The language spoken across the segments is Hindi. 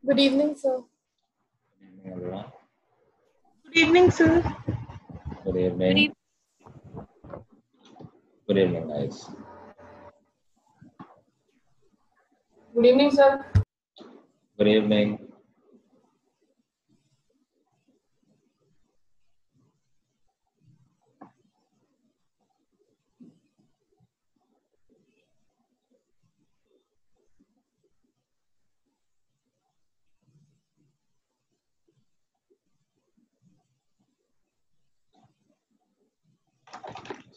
Good evening, sir. Everyone. Good evening, sir. Good evening. Good evening, guys. Good evening, sir. Good evening.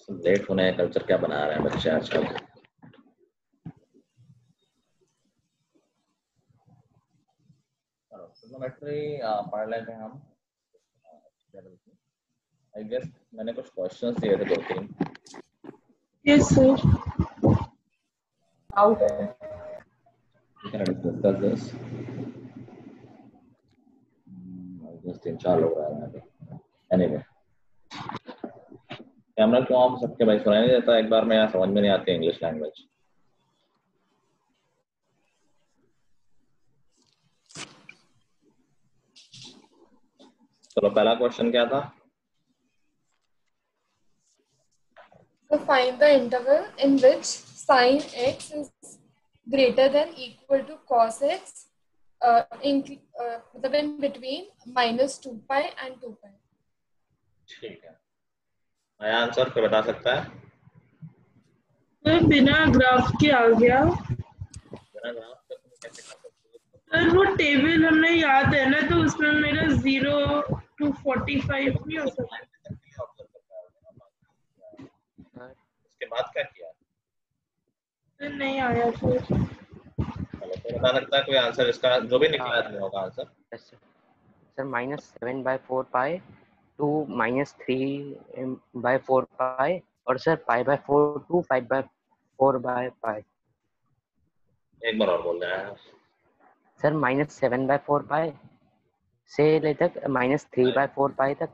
Late होने का कल्चर क्या बना रहे हैं बच्चे आजकल? ट्रिग्नोमेट्री पढ़ लेते हैं हम। आई गेस मैंने कुछ क्वेश्चंस दिए थे 2-3। Yes, sir. Out. We can discuss this. I guess 3-4 लोग आ रहे हैं। Anyway, कैमरा क्यों ऑफ सबके भाई सुनाई नहीं देता? एक बार में यहाँ समझ में नहीं आती इंग्लिश लैंग्वेज। चलो पहला क्वेश्चन क्या था? So find the interval in which sin x is greater than equal to cos x in between -2 pi and 2 pi. ठीक है, नया आंसर कोई बता सकता है? सर बिना ग्राफ के आ गया। बिना ग्राफ के तुम कैसे कर सकते हो? सर वो टेबल हमें याद है ना, तो उसमें मेरा 0 to 45 नहीं हो सकता। उसके बाद क्या किया? सर नहीं आया सर। चलो तो बता सकता है कोई आंसर इसका जो भी निकला है होगा आंसर? सर -7/4 पाई टू -3/4 पाई और सर π/4 टू 5/4 पाई। एक बार और बोल रहे हैं सर -7/4 पाई से ले तक -3/4 पाई तक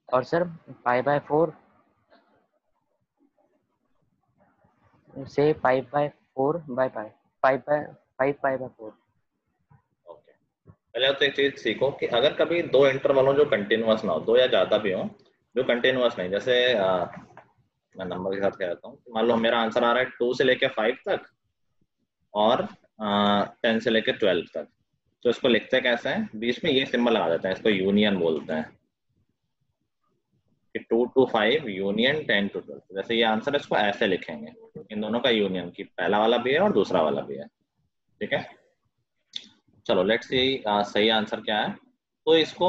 और सर π/4 से 5/4 बाय पाई 5/4। ओके, पहले तो एक चीज सीखो कि अगर कभी दो इंटरवल हो जो कंटिन्यूअस ना हो, दो या ज्यादा भी हो जो कंटिन्यूअस नहीं, जैसे मैं नंबर के साथ कह देता हूँ, मान लो मेरा आंसर आ रहा है 2 से लेके 5 तक और 10 से लेके 12 तक, तो इसको लिखते कैसे हैं? बीच में ये सिंबल लगा देते हैं, इसको यूनियन बोलते हैं कि 2 to 5 यूनियन 10 to 12। जैसे ये आंसर है, इसको ऐसे लिखेंगे, इन दोनों का यूनियन, की पहला वाला भी है और दूसरा वाला भी है। ठीक है, चलो लेट्स सी सही आंसर क्या है। तो इसको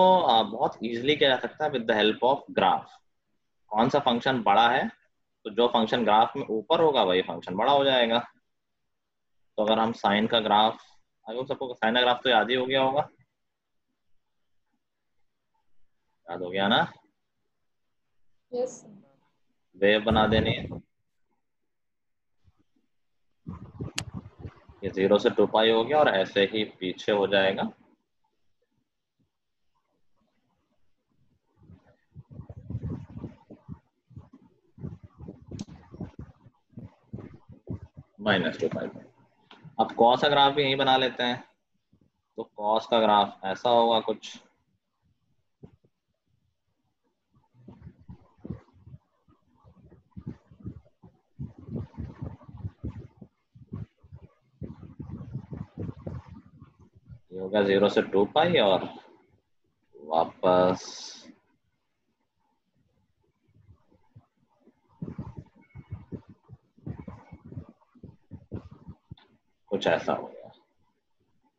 बहुत इजीली किया जा सकता है with the help of graph. कौन सा फंक्शन बड़ा है, तो जो फंक्शन ग्राफ में ऊपर होगा वही फंक्शन बड़ा हो जाएगा। तो अगर हम साइन का ग्राफ, अगर सबको साइन का ग्राफ तो याद ही हो गया होगा, याद हो गया ना? Yes. वेव बना देनी है, ये 0 से 2 पाई हो गया और ऐसे ही पीछे हो जाएगा। -2 पाई। अब कॉस का ग्राफ भी यही बना लेते हैं, तो कॉस का ग्राफ ऐसा होगा कुछ। ये होगा 0 से 2 पाई और वापस कुछ ऐसा हो गया।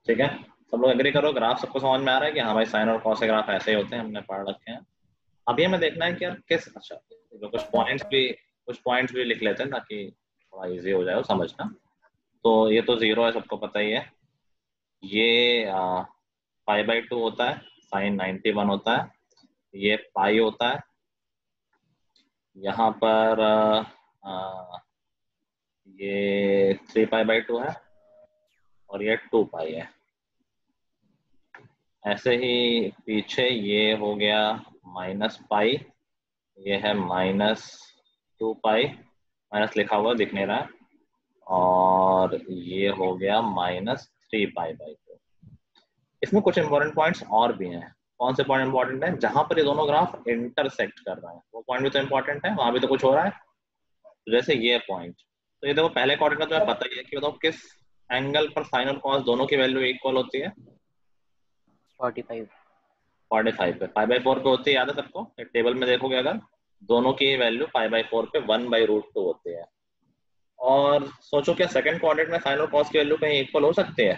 ठीक है, सब लोग एग्री करो, ग्राफ सबको समझ में आ रहा है कि हाँ भाई साइन और कॉस के ग्राफ ऐसे ही होते हैं, हमने पढ़ रखे हैं। अब ये हमें देखना है कि यार किस, अच्छा जो कुछ पॉइंट्स भी लिख लेते हैं ताकि थोड़ा इजी हो जाए वो समझना। तो ये तो 0 है, सबको पता ही है। ये π/2 होता है, साइन 91 होता है, ये पाई होता है। यहाँ पर ये 3π/2 है और ये 2 पाई है। ऐसे ही पीछे ये हो गया -पाई, ये है -2 पाई, माइनस लिखा हुआ दिख नहीं रहा है, और ये हो गया 3 पाई बाई 4। इसमें कुछ इंपॉर्टेंट पॉइंट्स और भी हैं। कौन से पॉइंट इंपॉर्टेंट है? जहां पर ये दोनों ग्राफ इंटरसेक्ट कर रहे हैं वो पॉइंट भी तो इंपॉर्टेंट है, वहां भी तो कुछ हो रहा है। तो जैसे ये पॉइंट, तो ये देखो पहले क्वाड्रेंट का तुम्हें पता ही है कि बताओ किस एंगल पर साइन और कॉस दोनों की वैल्यू इक्वल होती है? 45 45 पे, पाई बाई 4 पे होती है, याद है सबको? टेबल में देखोगे अगर दोनों की वैल्यू पाई बाई 4 पे 1/√2 होती है। और सोचो क्या सेकंड क्वाड्रेंट में साइन और कॉस की वैल्यू कहीं इक्वल हो सकती है?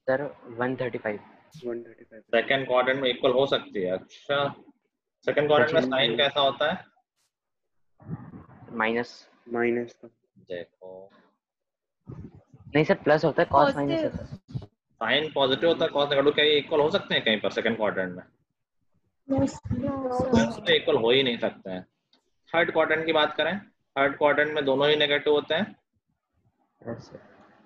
सर 135 सेकंड क्वाड्रेंट में इक्वल हो सकती है? अच्छा, सेकंड क्वाड्रेंट में साइन कैसा होता है? माइनस देखो नहीं सर, प्लस होता है, कॉस माइनस होता है। साइन पॉजिटिव होता है, कॉस नेगेटिव, क्या ये इक्वल हो सकते हैं कहीं पर सेकंड क्वाड्रेंट में? तो इक्वल हो ही नहीं सकते हैं। थर्ड क्वाड्रेंट की बात करें, थर्ड क्वाड्रेंट में दोनों ही नेगेटिव होते हैं, Yes, sir.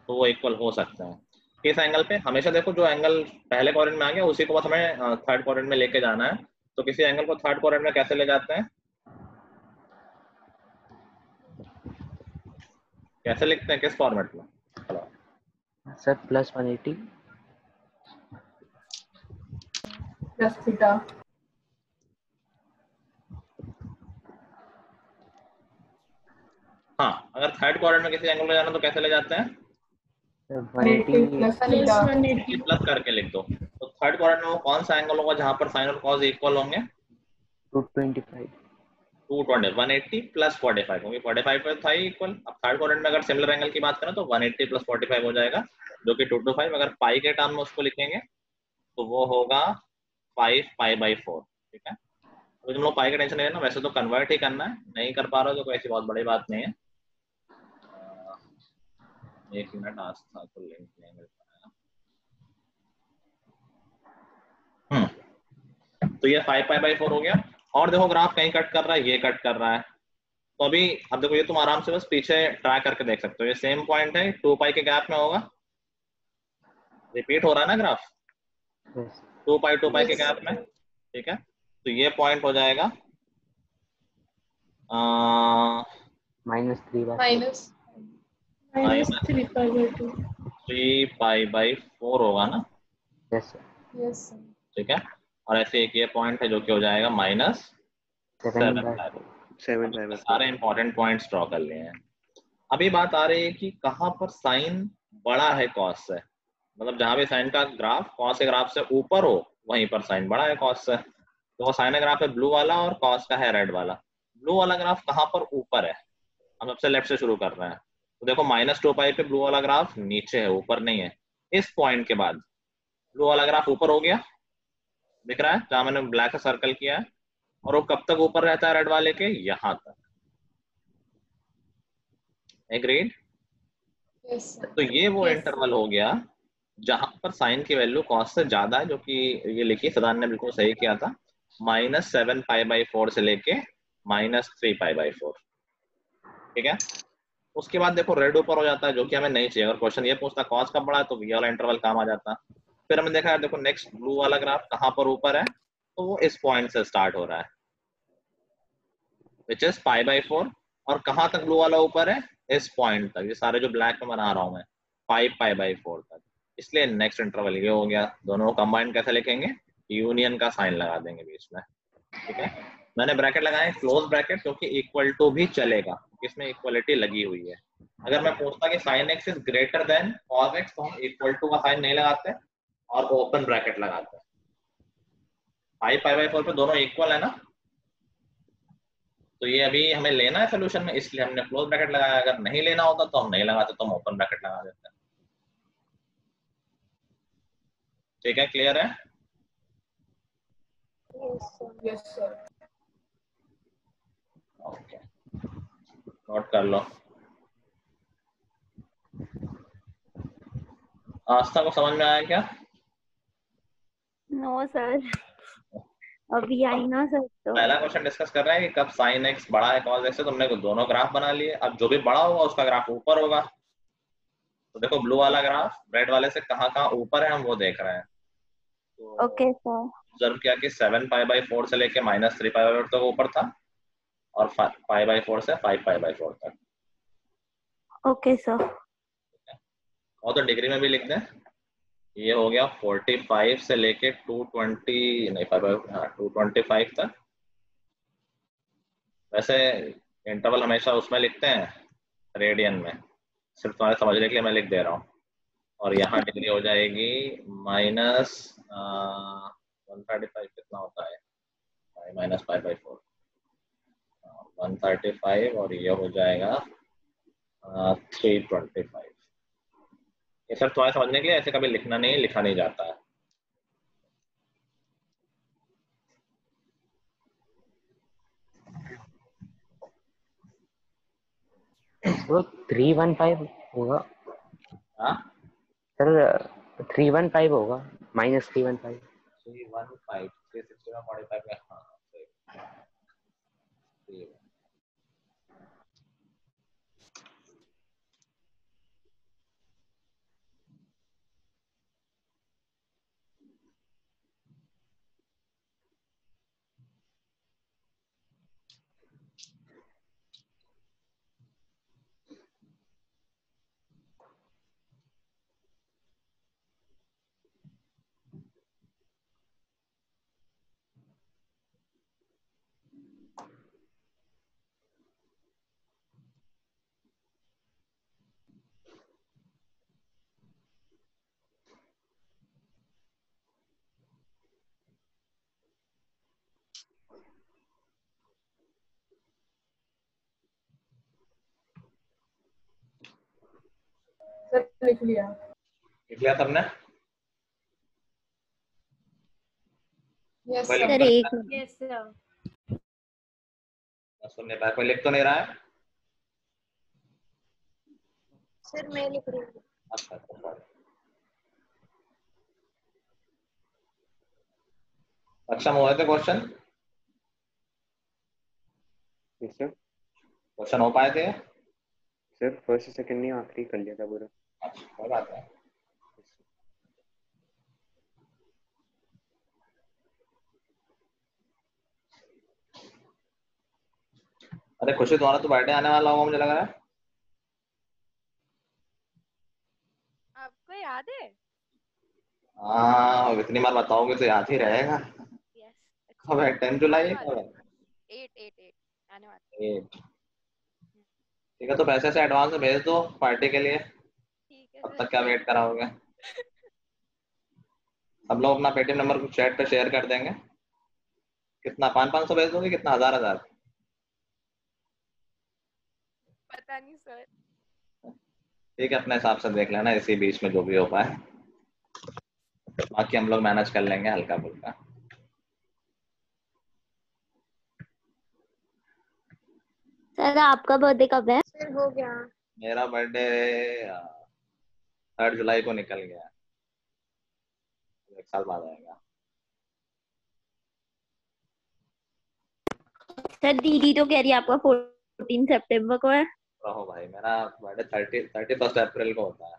तो वो इक्वल हो सकते हैं। किस एंगल पे? हमेशा देखो जो एंगल पहले क्वाड्रेंट में आ गया उसी को बस हमें थर्ड क्वाड्रेंट में लेके जाना है। तो किसी एंगल को थर्ड क्वाड्रेंट में कैसे ले जाते हैं? कैसे लिखते हैं, किस फॉर्मेट में? Sir plus 180 plus theta. हाँ, अगर थर्ड क्वाड्रेंट में किसी एंगल ले जाना तो कैसे ले जाते हैं? 180 प्लस थीटा। प्लस करके लिख दो। तो थर्ड क्वाड्रेंट में वो कौन सा एंगल होगा जहां पर साइन और कॉस इक्वल होंगे? 225 220, 180 प्लस 45, क्योंकि 45 पे था ही इक्वल। अब थर्ड क्वाड्रेंट में अगर सिमिलर एंगल की बात करें तो 180 प्लस 45 हो जाएगा, जो कि 225। अगर पाई के टर्म में उसको लिखेंगे तो वो होगा 5 पाई बाई 4। ठीक है, तो तुम लोग पाई का टेंशन नहीं लेना, वैसे तो कन्वर्ट ही करना है, नहीं कर पा रहे हो तो कोई ऐसी बहुत बड़ी बात नहीं है। एक मिनट, आज था तो लिंक नहीं मिल पाया। तो ये 5 पाई बाई 4 हो गया। और देखो ग्राफ कहीं कट कर रहा है, ये कट कर रहा है। तो अभी अब देखो ये तुम आराम से बस पीछे ट्राई करके देख सकते हो, ये सेम पॉइंट है, 2 पाई के गैप में होगा, रिपीट हो रहा है ना ग्राफ, 2 पाई के गैप में। ठीक है, तो ये पॉइंट हो जाएगा -3/4 3 पाई बाई 4 होगा ना? Yes sir. Yes sir. ठीक है, और ऐसे एक ये पॉइंट है जो कि हो जाएगा -7/4। सारे इंपॉर्टेंट पॉइंट्स ड्रॉ कर लिए हैं। अभी बात आ रही है कि कहाँ पर साइन बड़ा है कॉस से, मतलब जहां भी साइन का ग्राफ कॉस के ग्राफ से ऊपर हो वहीं पर साइन बड़ा है कॉस से। तो वो साइन ग्राफ है ब्लू वाला और कॉस का है रेड वाला। ब्लू वाला ग्राफ कहाँ पर ऊपर है? हम सबसे लेफ्ट से शुरू कर रहे हैं, तो देखो -2 पाई पे ब्लू वाला ग्राफ नीचे है, ऊपर नहीं है। इस पॉइंट के बाद ब्लू वाला ग्राफ ऊपर हो गया, दिख रहा है जहां मैंने ब्लैक का सर्कल किया है, और वो कब तक ऊपर रहता है रेड वाले के? यहाँ तक। एग्रीड? Yes sir. तो ये वो Yes, इंटरवल हो गया जहां पर साइन की वैल्यू कॉस से ज्यादा है, जो कि ये लिखी सदान ने बिल्कुल सही किया था, -7 पाई बाई 4 से लेके -3 पाई बाई 4। ठीक है, उसके बाद देखो रेड ऊपर हो जाता है, जो कि हमें नहीं चाहिए। अगर क्वेश्चन ये पूछता कॉस कब बढ़ा है तो ये वाला इंटरवल काम आ जाता। फिर हमने देखा है, देखो नेक्स्ट ब्लू वाला ग्राफ कहाँ पर ऊपर है, तो वो इस पॉइंट से स्टार्ट हो रहा है, विच इज पाई बाई 4। और कहाँ तक ब्लू वाला ऊपर है? इस पॉइंट तक, ये सारे जो ब्लैक में बना रहा हूं मैं, 5 पाई बाई 4 तक। इसलिए नेक्स्ट इंटरवल ये हो गया। दोनों को कंबाइन कैसे लिखेंगे? यूनियन का साइन लगा देंगे बीच में। ठीक है, मैंने ब्रैकेट लगाए क्लोज ब्रैकेट, क्योंकि इक्वल टू भी चलेगा, इसमें इक्वलिटी लगी हुई है। अगर मैं पूछता कि sine x is greater than cos x तो हम इक्वल टू का साइन नहीं लगाते और ओपन ब्रैकेट लगाते हैं। 5 पाई बाई 4 पे दोनों इक्वल है ना, तो ये अभी हमें लेना है सोल्यूशन में, इसलिए हमने क्लोज ब्रैकेट लगाया। अगर नहीं लेना होता तो हम नहीं लगाते, तो हम ओपन ब्रैकेट लगा देते हैं। ठीक है, क्लियर है? Yes sir. ओके, नोट कर लो। आस्था को समझ में आया क्या? नो सर, अभी आई ना सर। तो पहला क्वेश्चन डिस्कस कर रहे हैं कि कब साइन एक्स बड़ा है कॉस एक्स से। तुमने दोनों ग्राफ बना लिए, अब जो भी बड़ा होगा उसका ग्राफ ऊपर होगा। तो देखो ब्लू वाला ग्राफ रेड वाले से कहाँ कहाँ ऊपर है हम वो देख रहे हैं। तो ओके सर। ऑब्जर्व किया कि 7 पाई बाई 4 से लेके -3 पाई बाई 4 तक ऊपर था, और 5 पाई बाई 4 से 5 पाई बाई 4 तक। Okay sir. और तो डिग्री में भी लिख दें। ये हो गया 45 से लेके 220 नहीं 225 तक। वैसे इंटरवल हमेशा उसमें लिखते हैं रेडियन में, सिर्फ तुम्हारे समझने के लिए मैं लिख दे रहा हूँ। और यहाँ डिग्री हो जाएगी -135 कितना होता है, -5/4 135 और ये हो जाएगा 325। ये सब तुम्हारे समझने के लिए, ऐसे कभी लिखा नहीं जाता है। तो 315 होगा हाँ सर, 315 होगा, -315। 315 360 में 45 में, हाँ सही। सर लिख लिया। लिख लिया सबने? यस कोई लिख सर तो नहीं एक रहा? Yes sir. सुन नहीं रहा है? कोई लिख तो नहीं रहा है? सर मैं लिख रही हूँ। अच्छा अच्छा। सक्षम हुए थे क्वेश्चन? सर क्वेश्चन हो पाए थे? सर फर्स्ट सेकंड नहीं, आखिरी कर लिया था पूरा। अच्छा कोई बात नहीं। अरे खुशी, तुम्हारा तो बर्थडे आने वाला होगा मुझे लग रहा है। आपको याद है? हाँ इतनी बार बताओगे तो याद ही रहेगा। यस। कब है? 10 जुलाई कब है? 8 आने वाला। 8। ठीक है, तो पैसे से एडवांस में भेज दो पार्टी के लिए। ठीक है अब सर। तक क्या वेट कराओगे? सब लोग अपना पेटीएम नंबर चैट पे शेयर कर देंगे। कितना 500 भेज दोगे, कितना 1000? पता नहीं सर। ठीक है, अपने हिसाब से देख लेना, इसी बीच में जो भी हो पाए, बाकी हम लोग मैनेज कर लेंगे हल्का फुल्का। सर आपका बर्थडे कब है? सर हो गया। मेरा बर्थडे 3 जुलाई को निकल गया, एक साल बाद आएगा। सर दीदी तो कह रही है आपका 14 सितंबर को है। रहो भाई, मेरा बर्थडे 31 अप्रैल को होता है।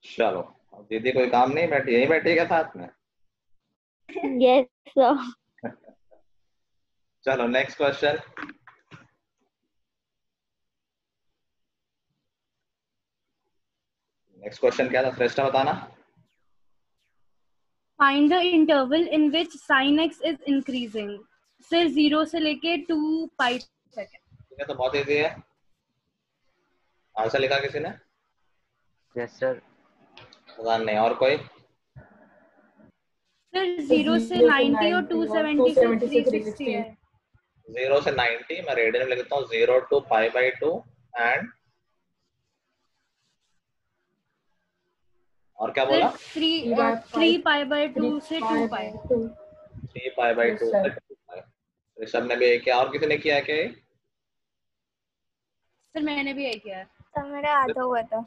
चलो, अब दीदी कोई काम नहीं, बैठी यही बैठी है साथ में। Yes sir. चलो नेक्स्ट क्वेश्चन। नेक्स्ट क्वेश्चन क्या था, श्रेष्ठा बताना। Find the interval in which sin x is increasing. से 0 से लेके 2 पाई तक है। ठीक है, तो बहुत इजी है। आंसर लिखा किसी ने? Yes sir. नहीं, और कोई? सर 0 से 90 और 270 से 360 है। 0 से 90 मैं रेडियन में लिखता हूँ, 0 to π/2 एंड और क्या बोला? 3 π/2 से 2 पाई। 3 π/2 से 2 पाई। ऋषभ ने भी एक किया, और किसी ने किया क्या? सर मैंने भी यही किया है। सर मेरा आधा हुआ था।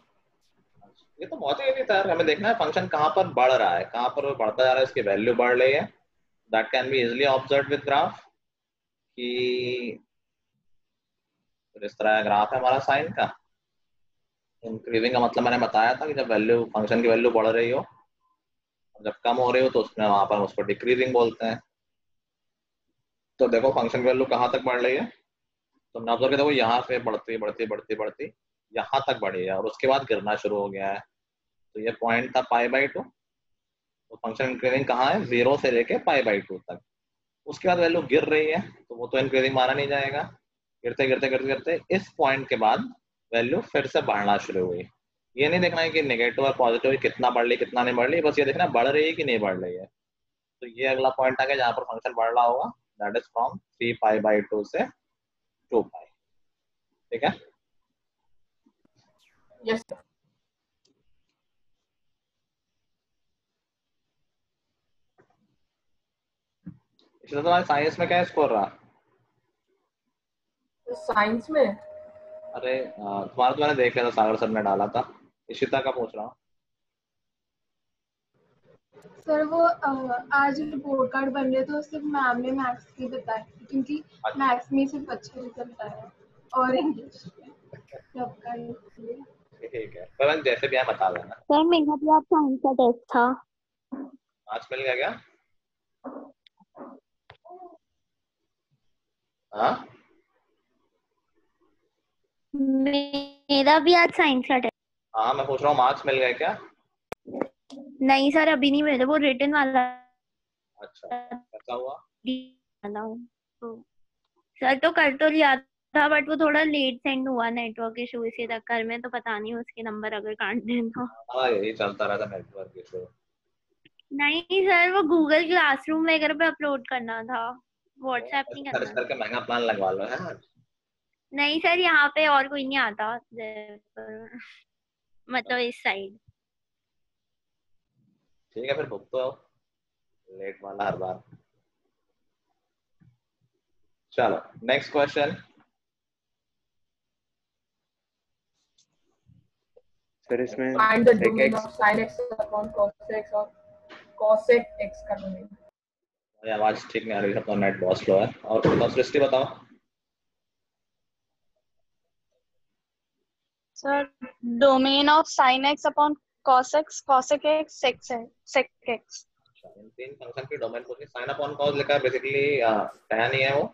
ये तो बहुत ही इजी था, हमें देखना है फंक्शन कहाँ पर बढ़ रहा है, कहाँ पर बढ़ता जा रहा है, इसकी वैल्यू बढ़ रही है। That can be easily observe with graph, कि इस तरह ग्राफ है हमारा साइन का। इंक्रीजिंग का मतलब मैंने बताया था कि जब वैल्यू, फंक्शन की वैल्यू बढ़ रही हो, जब कम हो रही हो तो उसमें वहां पर उसको डिक्रीजिंग बोलते हैं। तो देखो फंक्शन वैल्यू कहाँ तक बढ़ रही है, तुमने ऑब्जर्व किया, देखो यहाँ से बढ़ती बढ़ती बढ़ती बढ़ती यहाँ तक बढ़ी है और उसके बाद गिरना शुरू हो गया है। तो ये पॉइंट था π/2, तो फंक्शन इंक्रीजिंग कहाँ है, 0 से लेके π/2 तक। उसके बाद वैल्यू गिर रही है तो वो तो इंक्रीजिंग माना नहीं जाएगा। गिरते गिरते गिरते गिरते इस पॉइंट के बाद वैल्यू फिर से बढ़ना शुरू हुई। ये नहीं देखना है कि नेगेटिव और पॉजिटिव कितना बढ़ रही कितना नहीं बढ़ रही, बस ये देखना बढ़ रही है कि नहीं बढ़ रही है। तो ये अगला पॉइंट आ गया जहाँ पर फंक्शन बढ़ रहा होगा, दैट इज फ्रॉम 3π/2 से 2π। ठीक है, यस इसलिए तुम्हारे साइंस में क्या स्कोर रहा? साइंस में अरे तुम्हारा तो मैंने देख लिया था, सागर सर ने डाला था। इशिता का पूछ रहा हूँ। सर वो आज रिपोर्ट कार्ड बन रहे तो सिर्फ मैम ने मैथ्स की बताई क्योंकि मैथ्स में सिर्फ अच्छे रिजल्ट आया और इंग्लिश ठीक है, पर जैसे भी आप बता देना। सर मेरा भी आज साइंस का टेस्ट था। आज मिल गया क्या? हाँ मेरा भी आज साइंस का टेस्ट। हाँ, मैं पूछ रहा हूँ मार्क्स मिल गए क्या? नहीं सर अभी नहीं मिले, वो रिटन वाला। अच्छा, कैसा हुआ? तो सर तो कर तो लिया था बट वो थोड़ा लेट सेंड हुआ नेटवर्क इशू, इसी चक्कर में तो पता नहीं उसके नंबर अगर काट दें तो। हाँ यही चलता रहता नेटवर्क इशू। नहीं सर वो गूगल क्लासरूम वगैरह पे अपलोड करना था, व्हाट्सएप नहीं सर्च करना। करके महंगा प्लान लगवा लो है। नहीं सर यहाँ पे और कोई नहीं आता मतलब इस साइड। ठीक है फिर बुक तो लेट वाला हर बार। चलो नेक्स्ट क्वेश्चन। सर इसमें find the sec domain x of sin x upon cos x और cosec x का डोमेन। मेरी आवाज ठीक नहीं आ रही है, अपना नेट बहुत स्लो है। और बताओ सृष्टि बताओ। Sir domain of sin x upon cos x, cosec x, sec x। इन तीन फंक्शन की डोमेन पूछी। sin अपॉन cos लिखा है, बेसिकली tan ही है वो,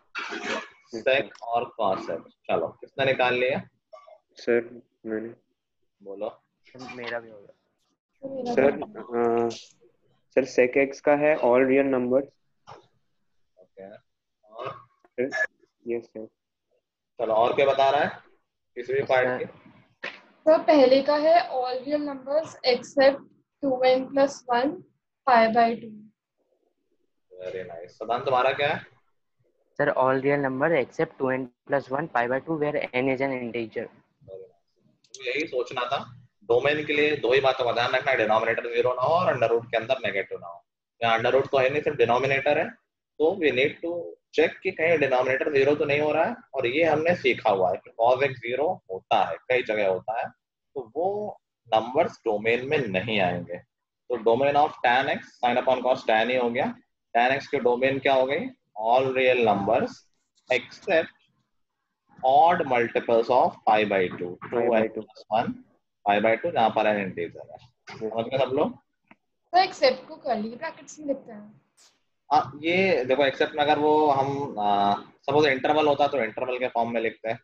sec और cos है। चलो किसने निकाल लिया? सर मैंने। बोलो। मेरा भी होगा सर सर sec x का है ऑल रियल नंबर्स। ओके, और यस सर। चलो और क्या बता रहा है किसी भी पार्ट की? तो पहले का है all real numbers except 2n + 1 π/2। Very nice. Sadan तुम्हारा क्या है? Sir all real number except 2n + 1 π/2 where n is an integer. यही सोचना था। डोमेन के लिए दो ही बातों का ध्यान रखना है, डिनोमिनेटर 0 ना हो और अंडर रूट के अंदर नेगेटिव ना हो। यहाँ अंडर रूट तो है नहीं, सिर्फ डिनोमिनेटर है, तो वी नीड टू चेक कि कहीं डिनोमिनेटर 0 तो नहीं हो रहा है। और ये हमने सीखा हुआ है कि cos x 0 होता है, कई जगह होता है, तो वो नंबर्स डोमेन में नहीं आएंगे। तो domain of tan x sin upon cos tan ही हो गया। tan x के डोमेन क्या हो गई? All real numbers accept odd multiples of π/2, 2n + 1 π/2, जहाँ पर n इंटीजर है। समझ गए सब लोग? तो एक्सेप्ट को कर्ली ब्रैकेट्स में लिखते हैं। ये देखो एक्सेप्ट में अगर वो हम सपोज इंटरवल होता तो इंटरवल के फॉर्म में लिखते हैं,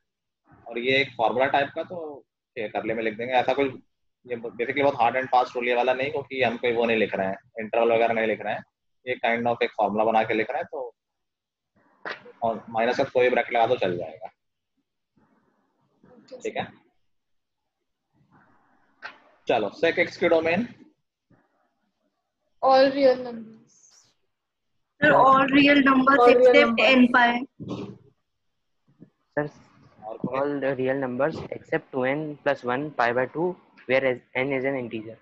और ये एक फॉर्मूला टाइप का, तो ये करले में लिख देंगे। ऐसा कोई ये बेसिकली बहुत हार्ड एंड फास्ट रूल वाला नहीं, क्योंकि हम कोई वो नहीं लिख रहे हैं, इंटरवल वगैरह नहीं लिख रहे हैं, ये काइंड ऑफ एक फॉर्मूला बना के लिख रहे हैं। तो और माइनस का कोई ब्रैकेट लगा तो चल जाएगा। ठीक है, चलो sec x की domain all real numbers. Sir all real numbers except n pi। Sir all the real numbers except 2n + 1 π/2 where n is an integer।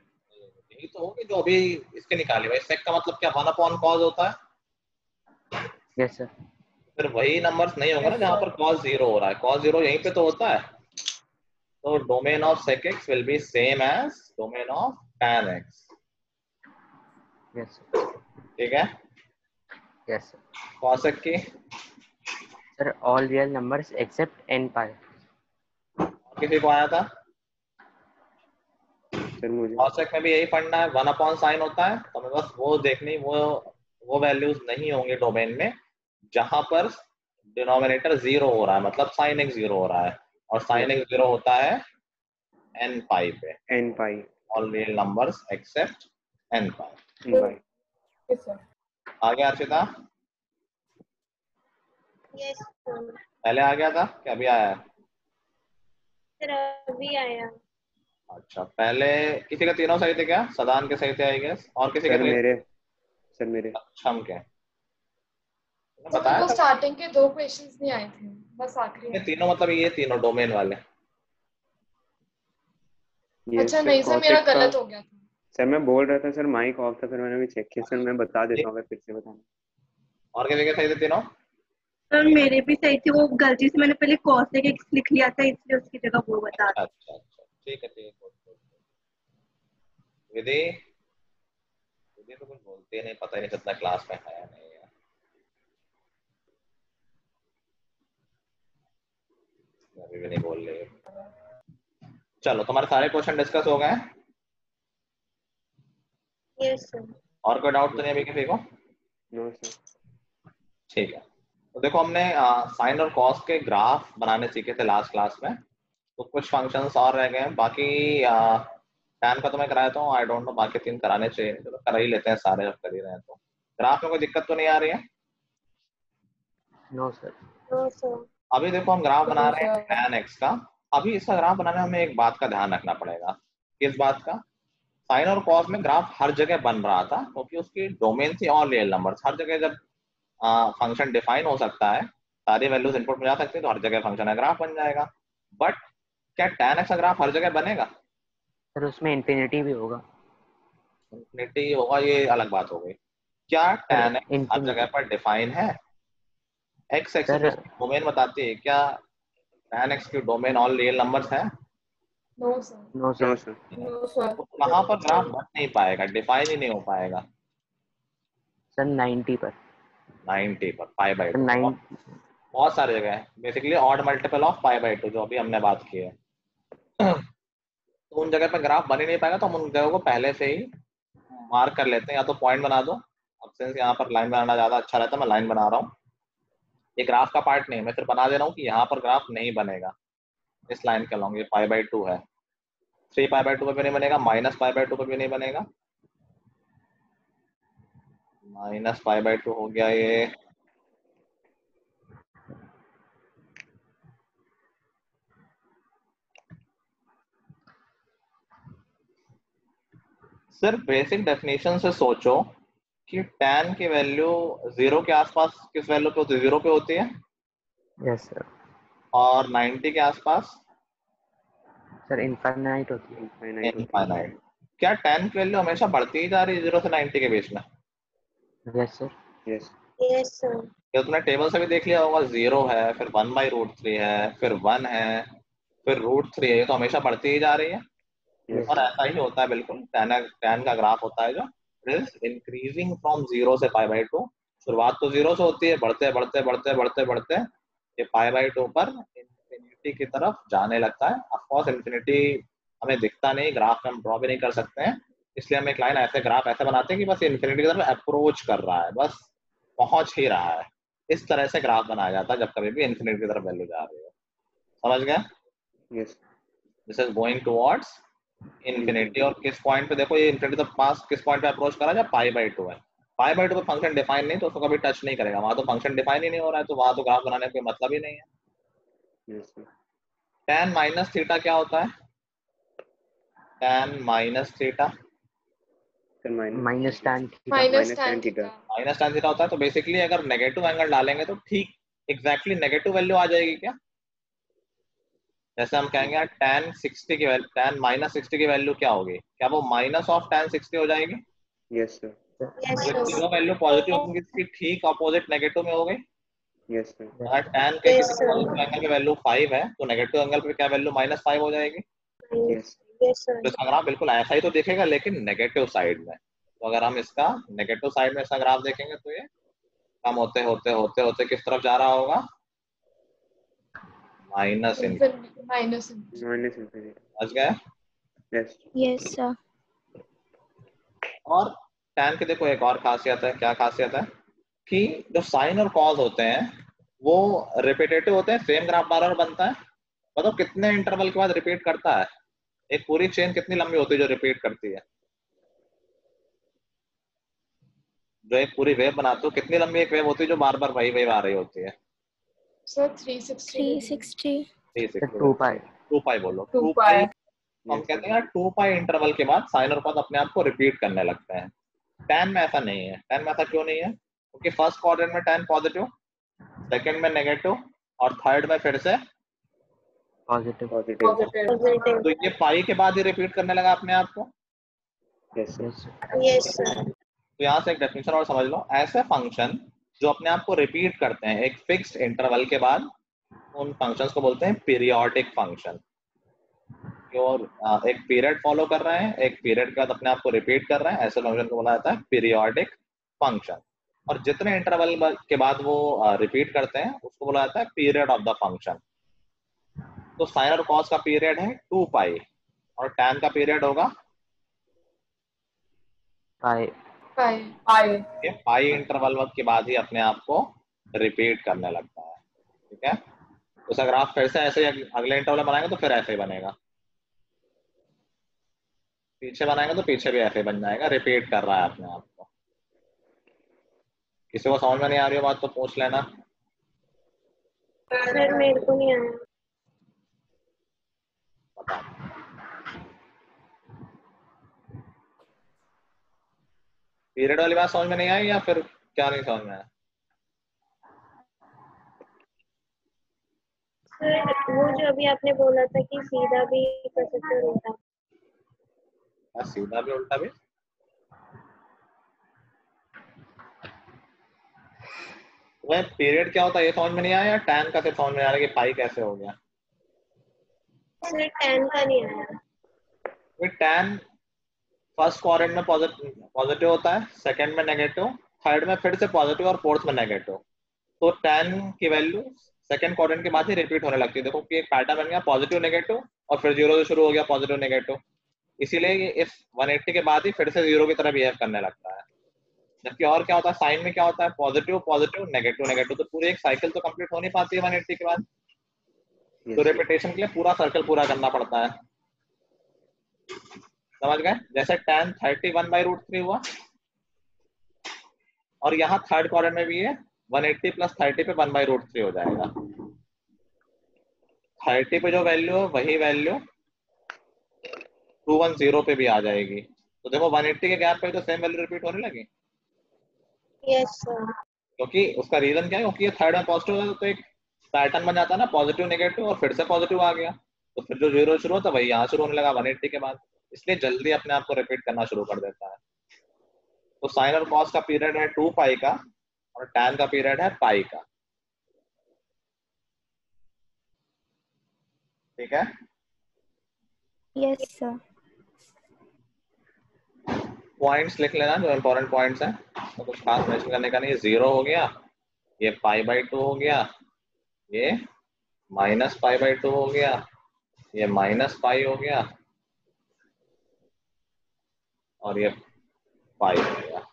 यही तो होगी जो अभी इसके निकाले भाई। sec का मतलब क्या 1 अपॉन cos होता है? Yes sir. फिर वही नंबर्स नहीं होंगे ना जहाँ पर cos 0 हो रहा है। cos 0 यहीं पे तो होता है, तो domain of sec x will be same as domain of tan x। Yes sir. ठीक है, यस सर। cosec की sir all real numbers except n pi। किसी को आया था? सर मुझे cosec में भी यही पढ़ना है, 1 अपॉन साइन होता है, तो हमें बस वो देखनी, वो वैल्यूज नहीं होंगे डोमेन में जहां पर डिनोमिनेटर 0 हो रहा है, मतलब साइन एक्स 0 हो रहा है, और साइन एक्स 0 होता है n पाई पे, n pi, all real numbers except n pi. Yes, sir. आ गया अर्चिता? Yes sir. पहले आ गया था क्या अभी आया है? सर अभी आया। अच्छा, पहले किसी का तीनों सही थे क्या? सदान के सही थे आई गेस, और किसी के सर सही थे? मेरे, सर मेरे। अक्षम के तो बताया वो था? स्टार्टिंग के 2 क्वेश्चंस नहीं आए थे, बस आखिरी ये में। तीनों मतलब ये तीनों डोमेन वाले। ये अच्छा सर नहीं सर, मेरा cosec का, गलत हो गया था। सर मैं बोल रहा था सर माइक ऑफ था, फिर मैंने भी चेक किया। सर मैं बता देता हूँ अगर फिर से बताना। और किसी के सही थे तीनों? सर मेरे भी सही थे, वो गलती से मैंने पहले cosec x लिख लिया था, इसलिए उसकी जगह वो बता अच्छा अच्छा अच्छा, ठीक है ठीक है। विधि, विधि तो कुछ बोलती नहीं, पता ही नहीं कितना क्लास में है नहीं है। अभी भी नहीं बोल रही। चलो तुम्हारे सारे क्वेश्चन डिस्कस हो गए? Yes sir. और कोई डाउट तो नहीं अभी किसी को? No sir. ठीक है, तो देखो हमने साइन और कॉस के ग्राफ बनाने सीखे थे लास्ट क्लास में, तो कुछ फंक्शंस और रह गए। बाकी टैन का तो मैं कराया था, आई डोंट नो बाकी 3 कराने चाहिए, चलो करा ही लेते हैं सारे, जब कर ही रहे हैं तो। ग्राफ में कोई दिक्कत तो नहीं आ रही है? No sir. No sir. अभी देखो हम ग्राफ बना रहे हैं sir. tan x का। अभी इसका ग्राफ बनाने में हमें एक बात का ध्यान रखना पड़ेगा। किस बात का? साइन और कॉस में ग्राफ हर जगह बन रहा था, क्योंकि उसकी डोमेन थी ऑल रियल नंबर्स। हर जगह जब फंक्शन डिफाइन हो सकता है, सारी वैल्यूज इनपुट में जा सकती है, तो हर जगह फंक्शन का ग्राफ बन जाएगा। बट क्या tan x का ग्राफ हर जगह बनेगा? सर उसमें इंफिनिटी भी होगा। इंफिनिटी होगा, ये अलग बात हो गई। क्या tan x हर जगह पर डिफाइन है? x एक्सिस डोमेन बताती है क्या tan x की डोमेन ऑल रियल नंबर्स है? No sir. No no sir. Sir. No, sir. तो कहाँ पर ग्राफ बन नहीं पाएगा, डिफाइन ही नहीं हो पाएगा? सर 90 पर। 90 पर, पाई बाई 2। 9 बहुत सारी जगह है, basically odd multiple of pi by 2, जो अभी हमने बात की है। तो उन जगह पे ग्राफ बन ही नहीं पाएगा, तो हम उन जगहों को पहले से ही मार्क कर लेते हैं, या तो पॉइंट बना दो। अब सिंस यहाँ पर लाइन बनाना ज्यादा अच्छा रहता है, मैं लाइन बना रहा हूँ। ये ग्राफ का पार्ट नहीं, मैं सिर्फ बना दे रहा हूँ कि यहाँ पर ग्राफ नहीं बनेगा इस लाइन के अलॉन्ग। ये पाई बाई 2 है, 3 पाई बाई 2 पे भी नहीं बनेगा, माइनस पाई बाई 2 पे भी नहीं बनेगा। माइनस पाई बाई 2 हो गया ये। सिर्फ बेसिक डेफिनेशन से सोचो कि tan की वैल्यू 0 के आसपास किस वैल्यू पे होती है? 0 पे होती है। Yes sir. और 90 के आसपास सर इनफाइनाइट होती है। इनफाइनाइट। क्या tan की वैल्यू हमेशा बढ़ती ही जा रही है 0 से 90 के बीच में? Yes sir. Yes. Yes sir. ये तुमने टेबल से भी देख लिया होगा, 0 है, फिर 1/√3 है, फिर 1 है, फिर √3 है, ये तो हमेशा बढ़ती ही जा रही है। और ऐसा ही होता है बिल्कुल, tan का ग्राफ होता है जो इज इंक्रीजिंग फ्रॉम 0 से पाई बाई 2। शुरुआत तो 0 से होती है, बढ़ते बढ़ते बढ़ते बढ़ते बढ़ते ये पाई बाई 2 पर इंफिनिटी की तरफ जाने लगता है। ऑफ कोर्स इंफिनिटी हमें दिखता नहीं, ग्राफ में हम ड्रॉ भी नहीं कर सकते हैं, इसलिए हम एक लाइन ऐसे ग्राफ ऐसे बनाते हैं कि बस इंफिनिटी की तरफ अप्रोच कर रहा है, बस पहुंच ही रहा है। इस तरह से ग्राफ बनाया जाता है जब कभी भी इंफिनिटी की तरफ वैल्यू जा रही है। समझ गए? Yes. This is going towards infinity. और किस पॉइंट पे देखो, ये इंफिनिटी तो पास किस पॉइंट पे अप्रोच करा जब पाई बाई 2 है। पाई बाई 2 पे फंक्शन डिफाइन नहीं, तो उसको कभी टच नहीं करेगा, वहां तो फंक्शन डिफाइन ही नहीं हो रहा है, तो वहां तो ग्राफ बनाने का कोई मतलब ही नहीं है। Yes sir. tan minus theta क्या होता है? tan minus theta minus tan theta. Minus tan theta. Minus tan theta होता है। तो बेसिकली अगर नेगेटिव एंगल डालेंगे तो ठीक एग्जैक्टली नेगेटिव वैल्यू आ जाएगी क्या? जैसे हम कहेंगे tan 60 की वैल्यू, tan माइनस 60 की वैल्यू क्या होगी? क्या वो माइनस ऑफ tan 60 हो जाएगी? Yes sir. तीनों वैल्यू पॉजिटिव होंगी, इसकी ठीक अपोजिट नेगेटिव में हो गई। Yes sir. अगर tan के किसी पॉजिटिव एंगल की वैल्यू 5 है, तो नेगेटिव एंगल पे क्या वैल्यू -5 हो जाएगी? यस। तो इसका ग्राफ बिल्कुल ऐसा ही तो दिखेगा, लेकिन नेगेटिव साइड में। तो अगर हम इसका नेगेटिव साइड में इसका ग्राफ देखेंगे तो ये कम होते होते होते होते किस तरफ जा रहा होगा? Minus infinity. समझ गए? यस। Yes sir. और tan की देखो एक और खासियत है। क्या खासियत है? कि जो साइन और कॉज होते हैं वो रिपीटेटिव होते हैं, सेम ग्राफ बार बार बनता है। मतलब कितने इंटरवल के बाद रिपीट करता है? एक पूरी चेन कितनी लंबी होती है जो रिपीट करती है? जो एक पूरी वेव बनाते हो कितनी लंबी एक वेव होती है जो बार बार वही वेव आ रही होती है? सर 360 2 पाई 2 पाई बोलो। 2 2 पाई। पाई हम कहते हैं 2 पाई इंटरवल के बाद साइन और कॉस अपने आप को रिपीट करने लगते हैं। tan में ऐसा नहीं है। tan में ऐसा क्यों नहीं है? क्योंकि फर्स्ट क्वाड्रेंट में tan पॉजिटिव, सेकंड में नेगेटिव और थर्ड में फिर से पॉजिटिव। तो ये पाई के बाद ही रिपीट करने लगा अपने आप को। Yes sir. तो यहाँ से एक डेफिनेशन और समझ लो, ऐसे फंक्शन जो अपने आप को रिपीट करते हैं एक फिक्स्ड इंटरवल के बाद, उन फंक्शंस को बोलते हैं पीरियोडिक फंक्शन। और एक पीरियड फॉलो कर रहे हैं, एक पीरियड के बाद अपने आप को रिपीट कर रहे हैं, ऐसे फंक्शन को बोला जाता है पीरियोडिक फंक्शन। और जितने इंटरवल के बाद वो रिपीट करते हैं उसको बोला जाता है पीरियड ऑफ द फंक्शन। तो साइन और कॉस का पीरियड है 2 पाई और tan का पीरियड होगा पाई। ये पाई इंटरवल के बाद ही अपने आप को रिपीट करने लगता है। ठीक है, उसका ग्राफ फिर से ऐसे अगले इंटरवल बनाएंगे तो फिर ऐसे ही बनेगा, पीछे बनाएंगे तो पीछे भी ऐसे ही बन जाएगा, रिपीट कर रहा है अपने आप को। किसी को समझ में नहीं आ रही हो बात तो पूछ लेना। सर मेरे को नहीं आया। पीरियड वाली बात समझ में नहीं आई या फिर क्या नहीं समझ में आया? सर वो जो अभी आपने बोला था कि सीधा भी कर सकते हो उल्टा। सीधा भी उल्टा भी? वह पीरियड क्या होता है ये समझ में नहीं आया या tan का सिर्फ समझ में आ रहा है कि पाई कैसे हो गया? सर tan का नहीं आया। tan फर्स्ट क्वाड्रेंट में पॉजिटिव होता है, सेकंड में नेगेटिव, थर्ड में फिर से पॉजिटिव और फोर्थ में नेगेटिव। तो tan की वैल्यू सेकंड क्वाड्रेंट के बाद ही रिपीट होने लगती है। देखो कि एक पैटर्न बन गया पॉजिटिव नेगेटिव और फिर 0 से शुरू हो गया पॉजिटिव नेगेटिव, इसीलिए ये इस 180 के बाद ही फिर से 0 की तरह बिहेव करने लगता है। जबकि और क्या होता है, साइन में क्या होता है, पॉजिटिव पॉजिटिव नेगेटिव नेगेटिव, तो पूरी एक साइकिल तो कंप्लीट हो नहीं पाती है 180 के बाद। तो रिपीटेशन के लिए पूरा सर्कल पूरा करना पड़ता है। समझ गए? जैसे tan 31/√3 हुआ और यहाँ थर्ड क्वाड्रेंट में भी है 180 + 30 पे 1/√3 हो जाएगा। 30 पे जो वैल्यू है वही वैल्यू 210 पे भी आ जाएगी। तो देखो 180 के गैप पे तो सेम वैल्यू रिपीट होने लगी। Yes sir. क्योंकि उसका रीजन क्या है, क्योंकि ये थर्ड में पॉजिटिव होता है तो एक पैटर्न बन जाता है ना, पॉजिटिव नेगेटिव और फिर से पॉजिटिव आ गया, तो फिर जो 0 शुरू होता है वही यहाँ शुरू होने लगा 180 के बाद, इसलिए जल्दी अपने आप को रिपीट करना शुरू कर देता है। तो साइन और कॉस का पीरियड है 2 पाई का और tan का पीरियड है पाई का। ठीक है? Yes sir. पॉइंट्स लिख लेना जो इंपॉर्टेंट पॉइंट्स हैं, तो कुछ खास मेंशन करने का नहीं। 0 हो गया, ये π/2 हो गया, ये -π/2 हो गया, ये -π हो गया और ये पाई हो गया,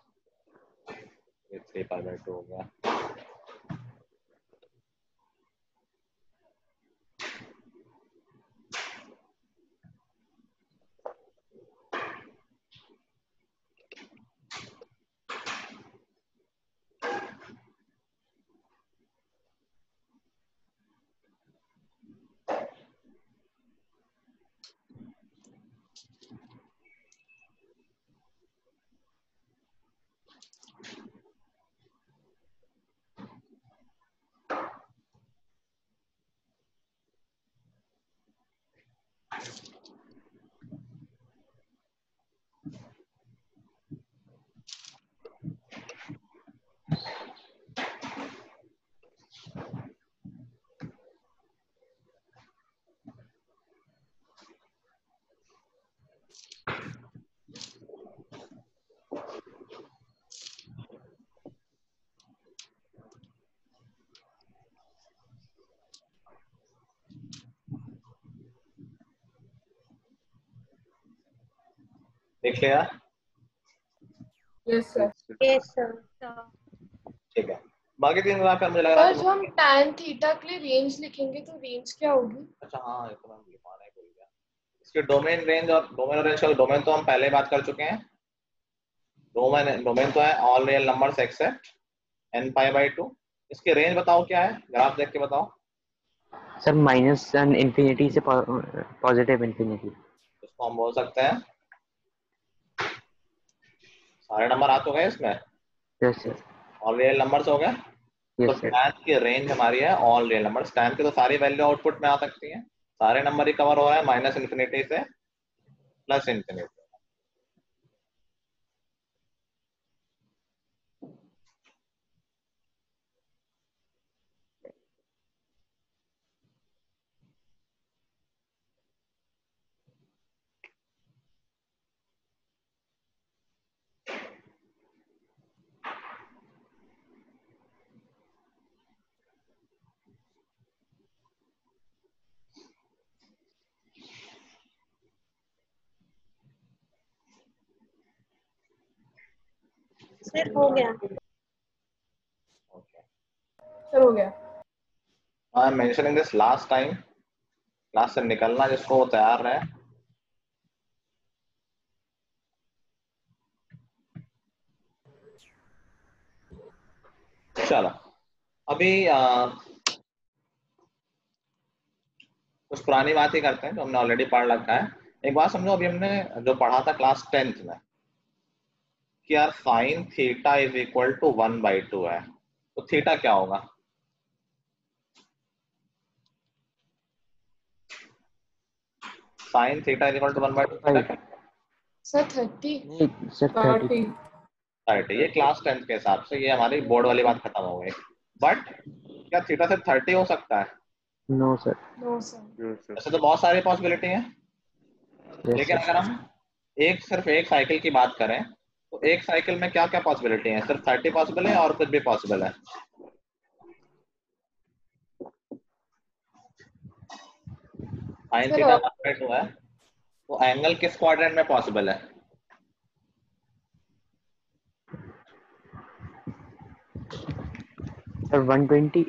ये 3π/2 हो गया। देख लिया? Yes sir. Yes sir. ठीक है, बाकी तीन ग्राफ है मुझे लग रहा सर है। जो हम tan थीटा के लिए रेंज लिखेंगे तो रेंज क्या होगी? अच्छा हाँ, ये तो मैं लिखवाना ही भूल गया। इसके डोमेन रेंज और डोमेन रेंज का डोमेन तो हम पहले ही बात कर चुके हैं। डोमेन तो है all real numbers except n pi by 2। इसकी रेंज बताओ क्या है, ग्राफ देख के बताओ। सर माइनस इन्फिनिटी से पॉजिटिव इन्फिनिटी। इसको हम बोल सकते हैं, सारे नंबर आ तो गए इसमें, yes sir. All real numbers हो गए। तो यस सर। tan की रेंज हमारी है ऑल रियल नंबर्स। tan की तो सारी वैल्यू आउटपुट में आ सकती है, सारे नंबर ही कवर हो रहा है माइनस इन्फिनिटी से प्लस इन्फिनिटी। सर हो गया। सर हो गया। I am mentioning this last time, class से निकलना जिसको वो तैयार रहे। चलो अभी कुछ पुरानी बात ही करते हैं जो हमने ऑलरेडी पढ़ रखा है। एक बात समझो, अभी हमने जो पढ़ा था क्लास 10th में कि यार sine theta is equal to 1/2 है, तो थीटा क्या होगा? Sine theta is equal to 1/2 sir 30 नहीं सर 30। 30। ये क्लास 10th के हिसाब से, ये हमारी बोर्ड वाली बात खत्म हो गई। बट क्या थीटा से 30 हो सकता है? No sir. No sir. ऐसे तो बहुत सारी पॉसिबिलिटी है, लेकिन अगर हम सिर्फ एक साइकिल की बात करें तो एक साइकिल में क्या क्या पॉसिबिलिटी है? सिर्फ 30 पॉसिबल है और कुछ भी पॉसिबल है? साइन थीटा 1/2 है, तो एंगल किस क्वाड्रेंट में पॉसिबल है? सर 120।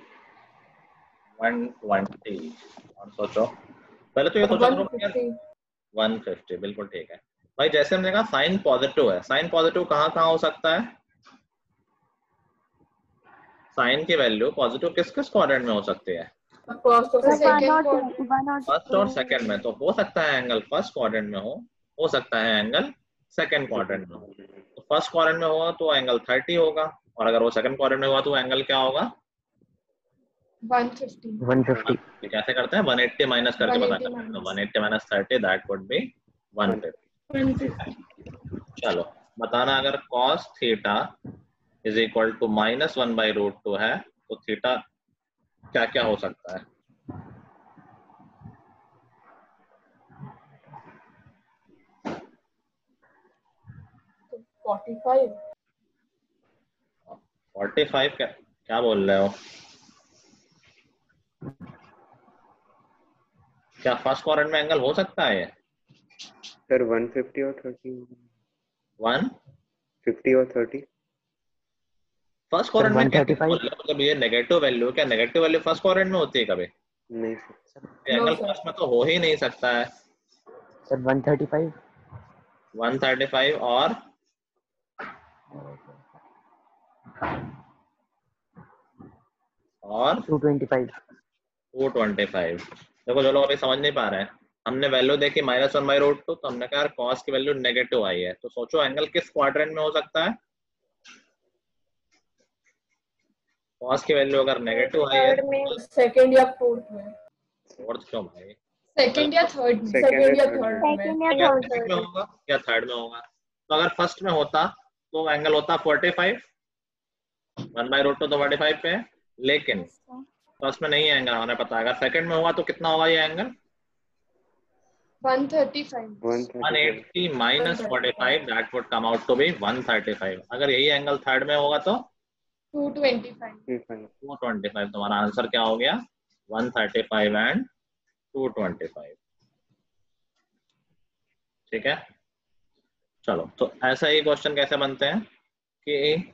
120। और सोचो, पहले तो ये सोचो 150। बिल्कुल ठीक है भाई। जैसे हमने कहा साइन पॉजिटिव है, साइन पॉजिटिव कहाँ कहाँ हो सकता है? साइन की वैल्यू पॉजिटिव किस किस क्वाड्रेंट में हो सकती है? फर्स्ट और सेकंड में। तो हो सकता है एंगल फर्स्ट क्वाड्रेंट में हो सकता है एंगल सेकंड क्वाड्रेंट में हो। तो फर्स्ट क्वाड्रेंट में होगा तो एंगल 30 होगा, और अगर वो सेकंड क्वाड्रेंट में हुआ तो एंगल क्या होगा? 150। कैसे करते हैं? 180 माइनस करके पता करते हैं। 180 माइनस 30 दैट वुड बी 150। चलो बताना, अगर cos theta is equal to -1/√2 है तो थीटा क्या क्या हो सकता है? तो 45। 45 क्या बोल रहे हो? क्या फर्स्ट क्वाड्रेंट में एंगल हो सकता है? सर 150 और 30। 150 और 30। फर्स्ट क्वाड्रेंट में कैसे बोल रहे हो? मतलब ये नेगेटिव वैल्यू, क्या नेगेटिव वैल्यू फर्स्ट क्वाड्रेंट में होती है कभी? नहीं सर। एंगल फर्स्ट में तो हो ही नहीं सकता है। सर 135। 135 और और 225। 225। देखो जो लोग अभी समझ नहीं पा रहे हैं, हमने वैल्यू देखी -1/√2, तो हमने कहा कॉस की वैल्यू नेगेटिव आई है, तो सोचो एंगल किस क्वाड्रेंट में हो सकता है? कॉस की वैल्यू अगर नेगेटिव आई है में सेकंड या फोर्थ में। फोर्थ क्यों भाई? सेकंड या थर्ड में। सेकंड या थर्ड में होगा या थर्ड में होगा? तो अगर फर्स्ट में होता तो एंगल होता 45। 1/√2 तो 45 पे है, लेकिन फर्स्ट में नहीं है एंगल, हमें पता है। अगर सेकंड में होगा तो कितना होगा ये angle? 135। 180 minus 45 that would come out to be 135। अगर यही एंगल थर्ड में होगा तो 225। 225। तुम्हारा आंसर क्या हो गया? 135 एंड 225। ठीक है, चलो तो ऐसा ही क्वेश्चन कैसे बनते हैं कि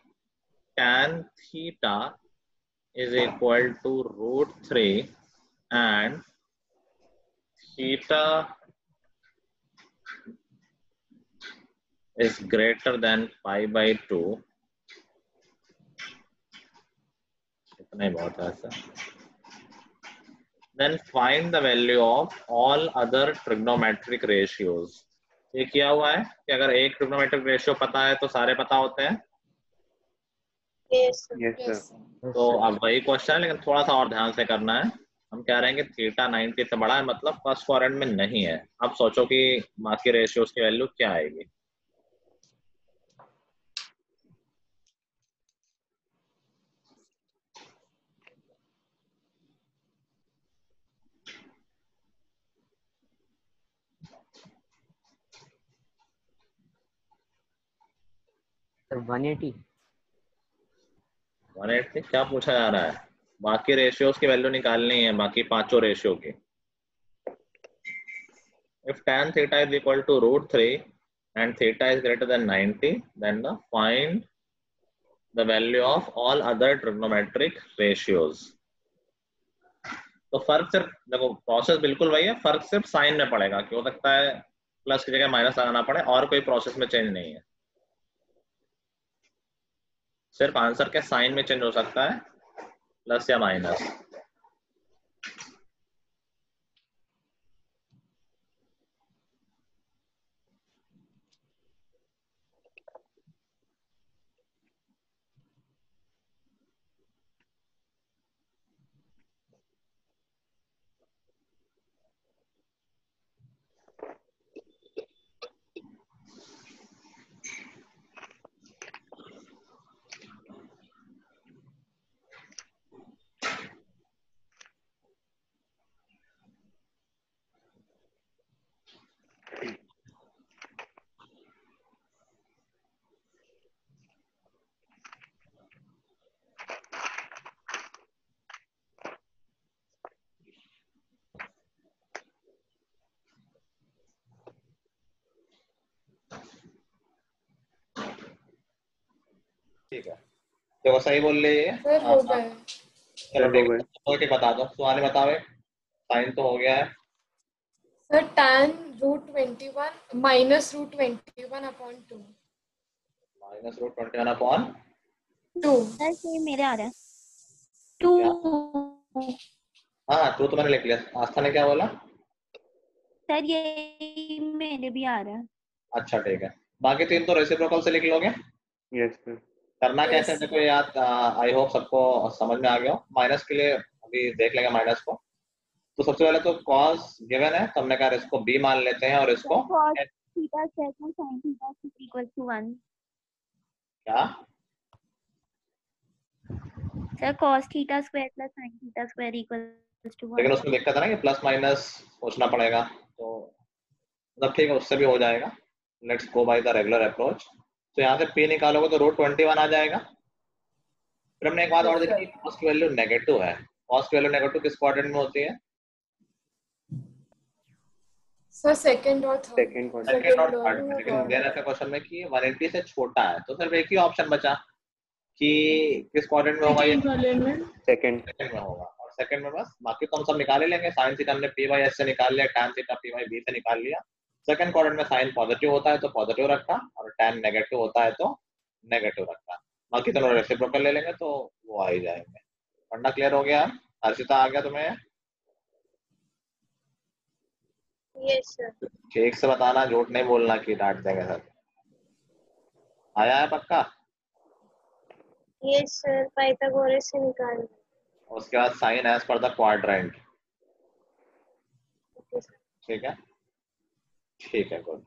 tan theta is equal to √3 and theta is greater than pi/2, इतना ही बहुत है sir. Then find the value of all other trigonometric ratios. ये किया हुआ है कि अगर एक ट्रिग्नोमेट्रिक रेशियो पता है तो सारे पता होते हैं. Yes. तो अब वही क्वेश्चन है लेकिन थोड़ा सा और ध्यान से करना है. हम कह रहे हैं कि थीटा 90 से बड़ा है, मतलब फर्स्ट क्वाड्रेंट में नहीं है. अब सोचो कि बाकी रेशियोज की वैल्यू क्या आएगी. सर 180. 180 क्या पूछा जा रहा है? बाकी रेशियोज की वैल्यू निकालनी है, बाकी पांचों रेशियो की. If tan theta is equal to √3 and theta is greater than 90, then find the value of all other trigonometric ratios. तो फर्क सिर्फ देखो, प्रोसेस बिल्कुल वही है, फर्क सिर्फ साइन में पड़ेगा कि हो सकता है प्लस की जगह माइनस लगाना पड़े, और कोई प्रोसेस में चेंज नहीं है. सिर्फ आंसर के साइन में चेंज हो सकता है, प्लस या माइनस. ठीक है, देखो सही बोल रही है. सर हो गए. चलो ठीक है, बता दो. सुहानी बताओ. साइन तो हो गया है sir. tan √21 minus √21 upon 2. Minus √21 upon 2. Sir ये मेरे आ रहा है 2. हाँ 2 तो मैंने लिख लिया. आस्था ने क्या बोला? सर ये मेरे भी आ रहा है. अच्छा ठीक है, बाकी तीन तो रेसिप्रोकल से लिख लोगे. Yes sir. करना कैसे है देखो याद, आई होप सबको समझ में आ गया हो. माइनस के लिए अभी देख लेंगे माइनस को. तो सबसे पहले तो कॉस गिवन है, तो हमने कहा इसको b मान लेते हैं और इसको cos theta square plus sin theta equal to 1. क्या? Sir cos theta square plus sin theta square equal to 1. लेकिन उसमें दिक्कत है ना कि प्लस माइनस सोचना पड़ेगा, तो मतलब ठीक है उससे भी हो जाएगा. Let's go by the regular approach. तो यहाँ से p निकालोगे तो √21 आ जाएगा. फिर हमने एक बात और देखी, cos की वैल्यू नेगेटिव है. cos की वैल्यू नेगेटिव किस क्वाड्रेंट में होती है? सर सेकंड और थर्ड. सेकंड और थर्ड. लेकिन दे रखा क्वेश्चन में कि 180 से छोटा है, तो सिर्फ एक ही ऑप्शन बचा कि किस क्वाड्रेंट में होगा. ये सेकंड में होगा. और सेकंड में बस बाकी तो हम सब निकाल ही लेंगे. साइन थीटा हमने p/s से निकाल लिया, tan थीटा p/b से निकाल लिया. सेकंड क्वाड्रेंट में साइन पॉजिटिव होता है तो पॉजिटिव रखा, और tan नेगेटिव होता है तो नेगेटिव रखा. बाकी दोनों रेसिप्रोकल ले लेंगे तो वो आ ही जाएंगे. पढ़ना क्लियर हो गया? हर्षिता आ गया तुम्हें? Yes sir. ठीक से बताना, झूठ नहीं बोलना कि डांट देंगे सर. आया है पक्का? Yes sir. पाइथागोरस से निकाल. उसके बाद sign as per the quadrant. ठीक है ठीक है गुड.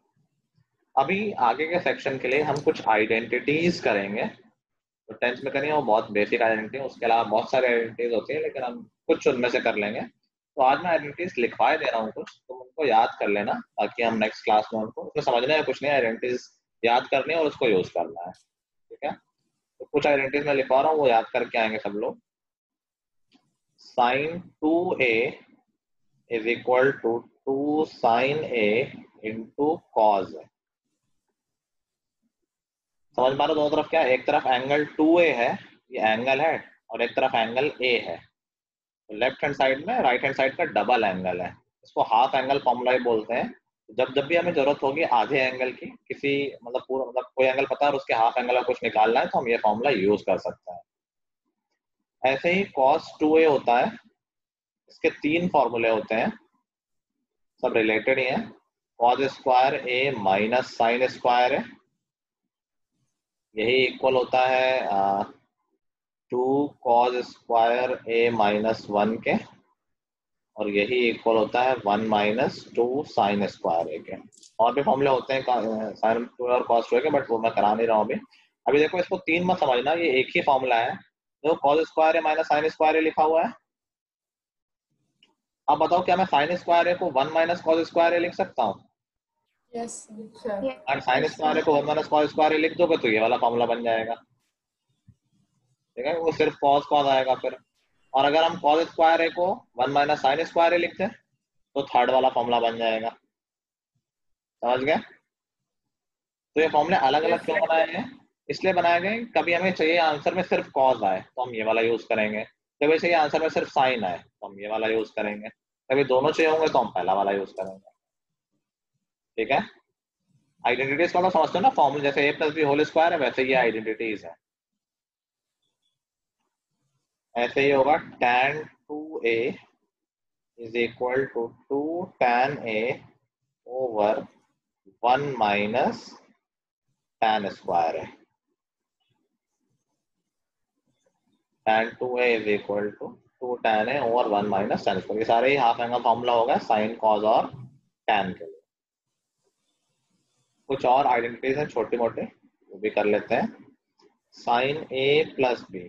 अभी आगे के सेक्शन के लिए हम कुछ आइडेंटिटीज करेंगे. तो 10th में करेंगे वो बहुत बेसिक आइडेंटिटी. उसके अलावा बहुत सारे आइडेंटिटीज होती है, लेकिन हम कुछ उनमें से कर लेंगे. तो आज मैं आइडेंटिटीज लिखवाए दे रहा हूँ कुछ, तो उनको याद कर लेना ताकि हम नेक्स्ट क्लास में उनको उसमें समझना है कुछ नहीं. आइडेंटिटीज याद करनी है और उसको यूज करना है. ठीक है, तो कुछ आइडेंटिटीज मैं लिखवा रहा हूँ, वो याद करके आएंगे सब लोग. sin 2a is equal to 2 sin a into cos a. समझ पा रहे हो दोनों तरफ क्या है? एक तरफ एंगल 2A है, ये एंगल है, और एक तरफ एंगल A है। तो लेफ्ट हैंड साइड में राइट हैंड साइड का डबल एंगल है, इसको हाफ एंगल फॉर्मूला ही बोलते हैं। जब जब भी हमें जरूरत होगी आधे एंगल की, किसी मतलब पूरा मतलब कोई एंगल पता है और उसके हाफ एंगल का कुछ निकालना है, तो हम ये फॉर्मूला यूज कर सकते हैं। ऐसे ही cos 2A होता है, इसके 3 फॉर्मूले होते हैं, सब रिलेटेड ही हैं। cos square A minus sine square है, यही इक्वल होता है 2 cos स्क्वायर A माइनस 1 के, और यही इक्वल होता है 1 माइनस 2 साइन स्क्वायर A के। और भी फॉर्मूले होते हैं साइन 2 और cos 2 के, बट वो मैं करा नहीं रहा हूँ अभी। अभी देखो इसको 3 मत समझना, ये एक ही फॉर्मूला है। जो cos square A minus sine square A लिखा हुआ है, अब बताओ क्या मैं साइन स्क्वायर A को 1 माइनस cos स्क्वायर A लिख सकता हूँ? Yes sir. अगर साइन स्क्वायर A को 1 माइनस cos स्क्वायर A लिख दोगे तो ये वाला फॉर्मूला बन जाएगा, ठीक है, वो सिर्फ cos आएगा फिर। और अगर हम cos स्क्वायर A को 1 माइनस साइन स्क्वायर A लिखते हैं तो थर्ड वाला फॉर्मूला बन जाएगा। समझ गए? तो ये फॉर्मूले अलग अलग क्यों बनाए हैं? इसलिए बनाए गए कभी हमें चाहिए आंसर में सिर्फ cos आए तो हम ये वाला यूज करेंगे, कभी चाहिए आंसर में सिर्फ साइन आए तो हम ये वाला यूज करेंगे, कभी दोनों चाहिए होंगे तो हम पहला वाला यूज करेंगे। ठीक है, आइडेंटिटीज का तो समझते हो ना, फॉर्मूला जैसे a plus b whole square है वैसे ये आइडेंटिटीज है। ऐसे ही होगा tan 2a is equal to 2 tan a over 1 minus tan square है। tan 2a is equal to 2 tan a over 1 minus tan square. ये सारे ही हाफ एंगल फॉर्मूला होगा साइन कॉस और tan के लिए। कुछ और आइडेंटिटीज हैं छोटी मोटी, वो भी कर लेते हैं। साइन a प्लस बी,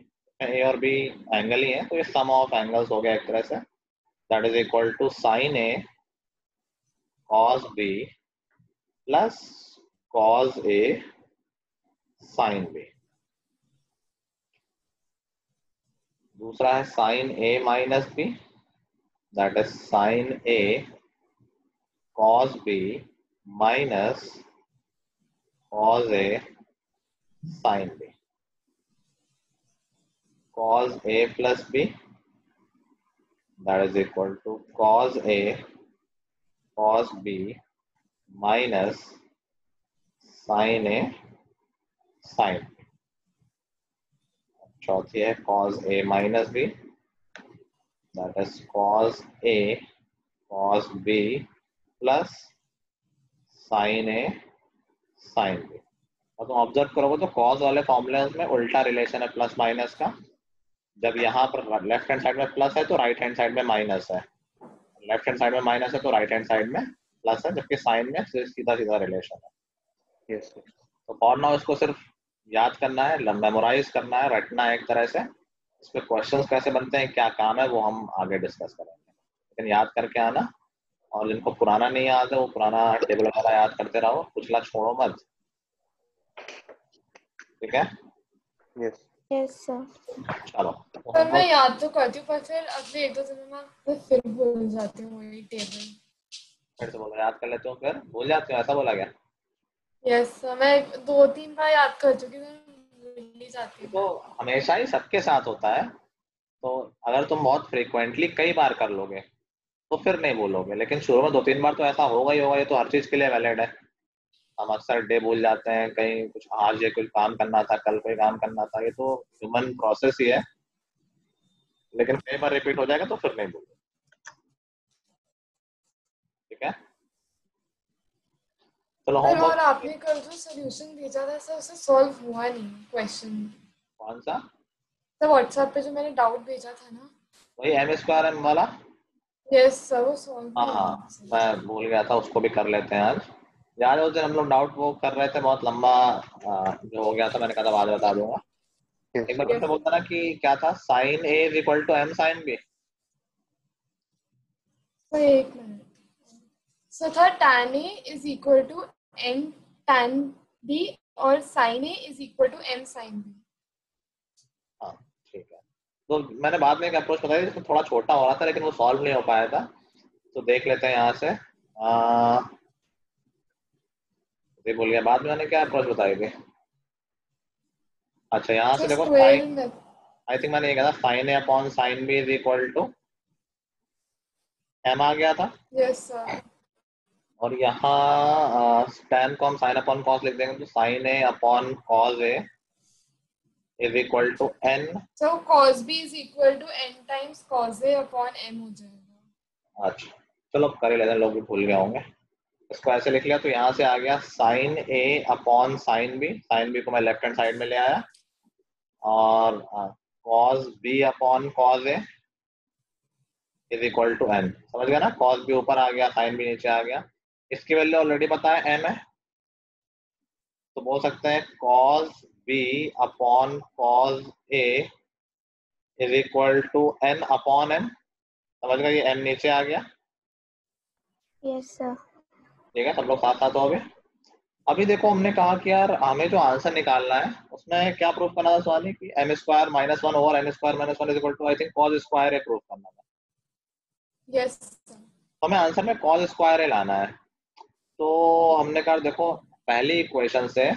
ए और बी एंगल ही है तो ये सम ऑफ एंगल्स हो गया एक तरह से, that is equal to sine a cos b plus cos a sin b। दूसरा है sine a minus b, that is sine a cos b minus cos a sin b। cos a plus b, that is equal to cos a cos b minus sin a sin b। चौथी है cos a minus b, that is cos a cos b plus sin a sin b। और तुम ऑब्जर्व करोगे तो cos वाले फॉर्मूले में उल्टा रिलेशन है प्लस माइनस का। जब यहाँ पर लेफ्ट हैंड साइड में प्लस है तो राइट हैंड साइड में माइनस है, लेफ्ट हैंड साइड में माइनस है तो राइट हैंड साइड में प्लस है, जबकि साइन में सीधा सीधा रिलेशन है। Yes sir. तो फॉर नाउ इसको सिर्फ याद करना है, मेमोराइज करना है, रटना है एक तरह से। इस पे क्वेश्चंस कैसे बनते हैं, क्या काम है, वो हम आगे डिस्कस करेंगे, लेकिन याद करके आना। और जिनको पुराना नहीं याद है वो पुराना टेबल वगैरह याद करते रहो, पिछला छोड़ो मत। ठीक है? Yes yes sir. चलो पर मैं याद तो करती हूँ, पर फिर अगले 1-2 दिन में मैं फिर भूल जाती हूँ वही टेबल। फिर से बोलो, याद कर लेते हो फिर भूल जाते हो, ऐसा बोला क्या? यस सर, मैं 2-3 बार याद कर चुकी हूँ, भूल ही जाती हूँ। तो हमेशा ही सबके साथ होता है, तो अगर तुम बहुत फ्रिक्वेंटली कई बार कर लोगे तो फिर नहीं भूलोगे, लेकिन शुरू में 2-3 बार तो ऐसा होगा ही होगा। ये तो हर चीज के लिए वैलिड है। हम अक्सर डे भूल जाते हैं, कहीं कुछ आज ये कुछ काम करना था, कल कोई काम करना था, ये तो ह्यूमन प्रोसेस ही है, लेकिन कई बार रिपीट हो जाएगा तो फिर नहीं भूलोगे। ठीक है, चलो सर, और होमवर्क। आपने कल जो सोल्यूशन भेजा था सर, उसे सॉल्व हुआ नहीं क्वेश्चन। कौन सा? सर व्हाट्सएप पे जो मैंने डाउट भेजा था ना, वही एम स्क्वायर एम वाला। यस सर, वो सॉल्व नहीं हुआ। हाँ, मैं भूल गया था, उसको भी कर लेते हैं आज। याद है उस दिन हम लोग डाउट वो कर रहे थे, बहुत लंबा जो हो गया था, मैंने कहा था बाद में बता दूंगा। एक बार फिर से बोलता ना कि क्या था, sine a is equal to m sine b. Sir एक मिनट, सर था tan a is equal to n tan b और sin a is equal to m sin b। हाँ ठीक है, तो मैंने बाद में एक अप्रोच बताया जिसमें थोड़ा छोटा हो रहा था लेकिन वो सॉल्व नहीं हो पाया था, तो देख लेते हैं यहाँ से। ये बोल गया, बाद में मैंने क्या अप्रोच बताई थी? अच्छा यहाँ से देखो स्क्वायर साइन, आई थिंक मैंने ये कहा था sine A upon sine B is equal to M आ गया था, यस सर। और यहाँ tan को हम साइन अपॉन कॉस लिख देंगे, तो sine A upon cos A is equal to n। So cos b is equal to n times cos a upon m हो जाएगा। अच्छा चलो कर ही लेते हैं, लोग भी भूल गए होंगे। इसको ऐसे लिख लिया तो यहाँ से आ गया साइन ए upon sine B, sine B को मैं लेफ्ट हैंड साइड में ले आया, और cos B upon cos A is equal to n। समझ गया ना, कॉस बी ऊपर आ गया, साइन बी नीचे आ गया। इसकी वैल्यू ऑलरेडी पता है m है, तो बोल सकते हैं cos B upon cos A is equal to n upon m। समझ गया, ये m नीचे आ गया। Yes sir. ठीक है, सब लोग साथ साथ हो गए। अभी देखो हमने कहा कि यार हमें जो आंसर निकालना है उसमें क्या प्रूफ करना था सवाल कि m square minus one over n square minus one is equal to I think cos square a proof करना था। यस तो हमें आंसर में कॉस स्क्वायर ए लाना है। तो हमने कहा देखो पहली इक्वेशन से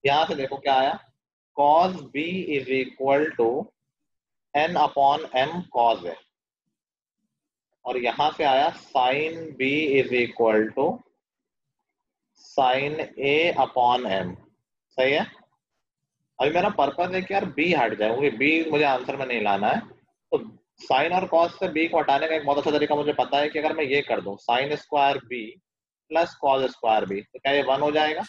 यहाँ से देखो क्या आया, cos B is equal to N upon M cos A, और यहां से आया sine B is equal to sine A upon M. सही है। अभी मेरा पर्पस है कि यार बी हट जाए, क्योंकि बी मुझे आंसर में नहीं लाना है। तो साइन और कॉस से बी को हटाने का एक बहुत अच्छा तरीका मुझे पता है कि अगर मैं ये कर दूं sine square b plus cos square b, तो क्या ये 1 हो जाएगा?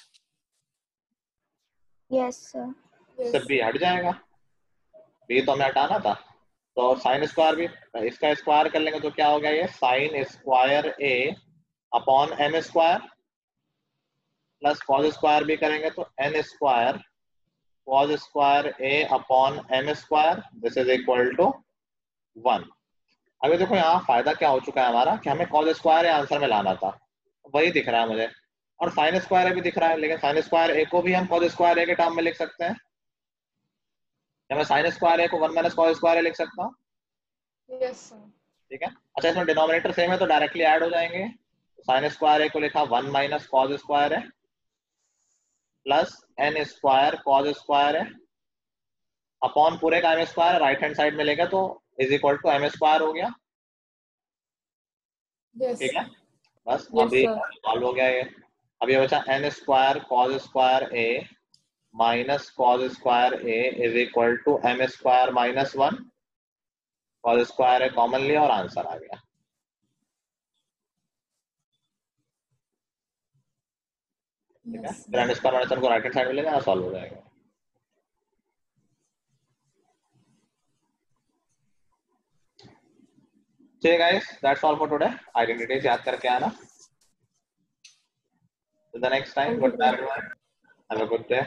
Yes sir. इससे बी हट जाएगा, बी तो हमें हटाना था। तो साइन स्क्वायर बी, इसका स्क्वायर कर लेंगे तो क्या हो गया, ये sine square A upon M square plus cos square B करेंगे तो N square cos square A upon M square, this is equal to 1। अभी देखो यहाँ फायदा क्या हो चुका है हमारा कि हमें कॉस स्क्वायर ए आंसर में लाना था, वही दिख रहा है मुझे, और साइन स्क्वायर ए भी दिख रहा है। लेकिन साइन स्क्वायर ए को भी हम कॉस स्क्वायर ए के टर्म में लिख सकते हैं, या मैं साइन स्क्वायर ए को 1 माइनस कॉस स्क्वायर ए लिख सकता हूँ। Yes sir. ठीक है। अच्छा इसमें डिनोमिनेटर सेम है तो डायरेक्टली ऐड हो जाएंगे। साइन स्क्वायर ए को लिखा 1 minus cos square A plus N square cos square A upon पूरे का M square right hand side में लेगा तो is equal to M square हो गया। ठीक है, बस अभी सॉल्व हो गया ये। अभी बचा n square cos square a minus cos square a is equal to M square minus 1। Cos square a common लिया और आंसर आ गया। ठीक है, फिर एन स्क्वायर माइनस 1 को राइट हैंड साइड में ले जाना, सॉल्व हो जाएगा। ठीक है guys, that's all for today. Identities याद करके आना। Till the next time, goodbye everyone. Have a good day.